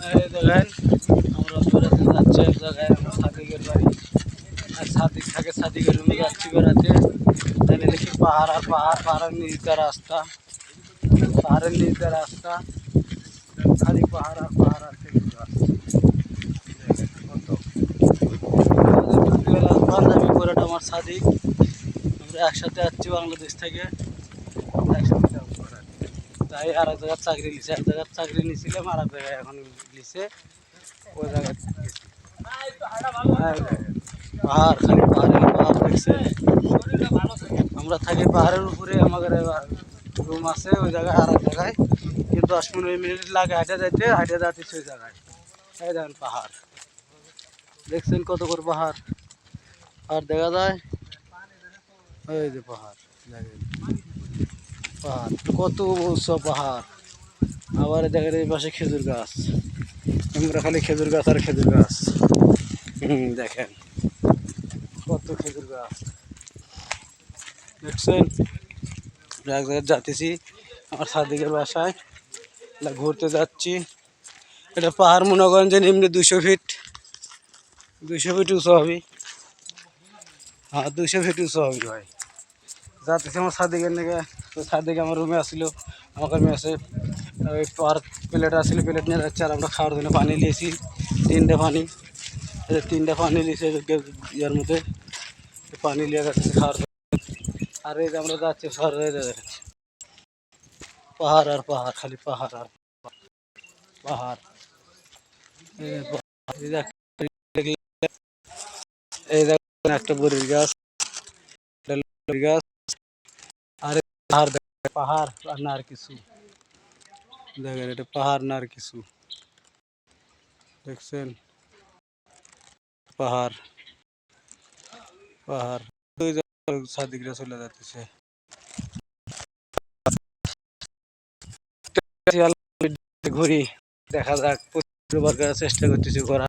এই দেখেন আমরা বেড়াতে যাচ্ছি এক জায়গায় আমার সাদিকের বাড়ি আর সাদিক থাকে সাদিকের রুমে যাচ্ছি বেড়াতে তাহলে দেখি পাহাড় আর পাহাড় পাহাড়ের নিচ দিয়ে রাস্তা পাহাড়ের নিচ দিয়ে রাস্তা খালি পাহাড় আর পাহাড় আছে কত বান্ধবী করে আমার সাদিক আমরা একসাথে যাচ্ছি বাংলাদেশ থেকে একসাথে যাবো বেড়াতে। তাই আর এক জায়গায় চাকরি নিছে এক জায়গায় চাকরি নিয়েছিলাম আর এক জায়গায় এখন নিছে ওই জায়গায় গেছি। হ্যাঁ, পাহাড় খালি পাহাড়ের পাহাড় দেখছে আমরা থাকি পাহাড়ের উপরে আমাদের রুম আছে ওই জায়গায় আর এক জায়গায় কিন্তু 10-15 মিনিট লাগে হাঁটে যাচ্ছি ওই জায়গায় এই দেখেন পাহাড় দেখছেন কত করে পাহাড় আর দেখা যায় ওই যে পাহাড় দেখেন পাহাড় কত উঁচু পাহাড় আবার দেখেন এই পাশে খেজুর গাছ আমরা খালি খেজুর গাছ আর খেজুর গাছ দেখেন কত খেজুর গাছ দেখছেন এক জায়গায় যাচ্ছি আমার সাদিকের বাসায় ঘুরতে যাচ্ছি এটা পাহাড় মনে করেন যে নিম্নে 200 ফিট উঁচু হবে হ্যাঁ 200 ফিট উঁচু হবে ভাই যাতেছি আমার সাদিকের নাকি সাদিক আমার রুমে আসছিল আমার রুমে আছে ওই পার প্লেট আসছিল প্লেট নিয়ে যাচ্ছে আর আমরা খাওয়ার জন্য পানি নিয়েছি 3টে পানি 3টে পানি নিয়েছি ইয়ার মধ্যে পানি নিয়ে যাচ্ছে খাওয়ার আর এই যে আমরা যাচ্ছি শহরে পাহাড় আর পাহাড় খালি পাহাড় আর পাহাড় এই দেখেন একটা বড়ির গাছ গাছ আর পাহাড় পাহাড় আর না আর কিছু দেখেন এটা পাহাড় না আর কিছু দেখছেন পাহাড় পাহাড় দুই সাদিকরা চলে যাচ্ছে ঘুরি দেখা যাক প্রতিবার করার চেষ্টা করতেছি ঘোরা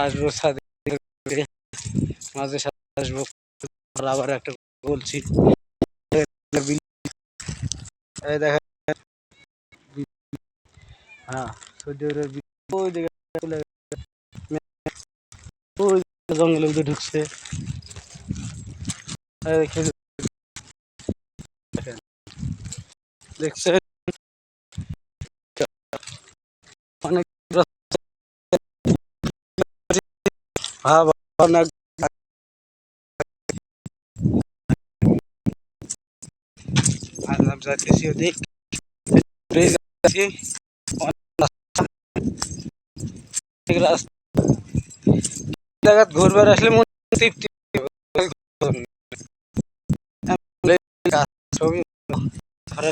আসবো সাদিক মাঝে সাথে আসবো আবার একটা বলছি এই দেখেন হ্যাঁ সৌদি আরবের ওই দিকে ওই জঙ্গলের মধ্যে ঢুকছে দেখছে অনেক অনেক যাচ্ছি ওদিক জায়গা ঘুরবার আসলে মনে তৃপ্তি ছবি ভালো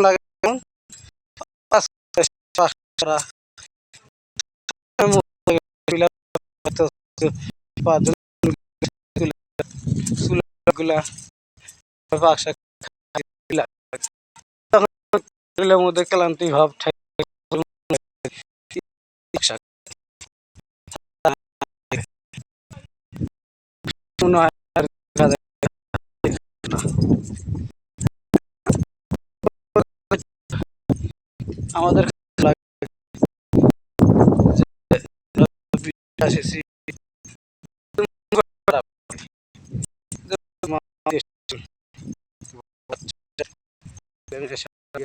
লাগে মধ্যে ক্লান্তি ভাব মনে হয় আমাদের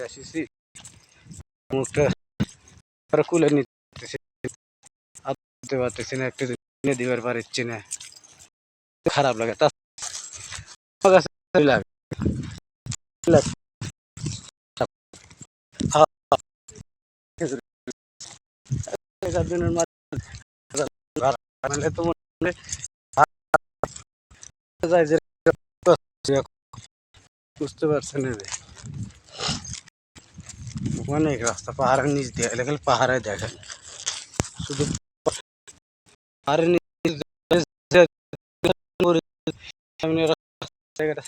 আসিছি মুখটা কুলে নিতেছি পারতেছি না একটু দিবার পারছি না খারাপ লাগে তা লাগে বুঝতে পারছেন অনেক রাস্তা পাহাড়ের নিচ দিয়ে এলে খালি পাহাড়ে দেখেন শুধু পাহাড়ের নিচ জায়গাটা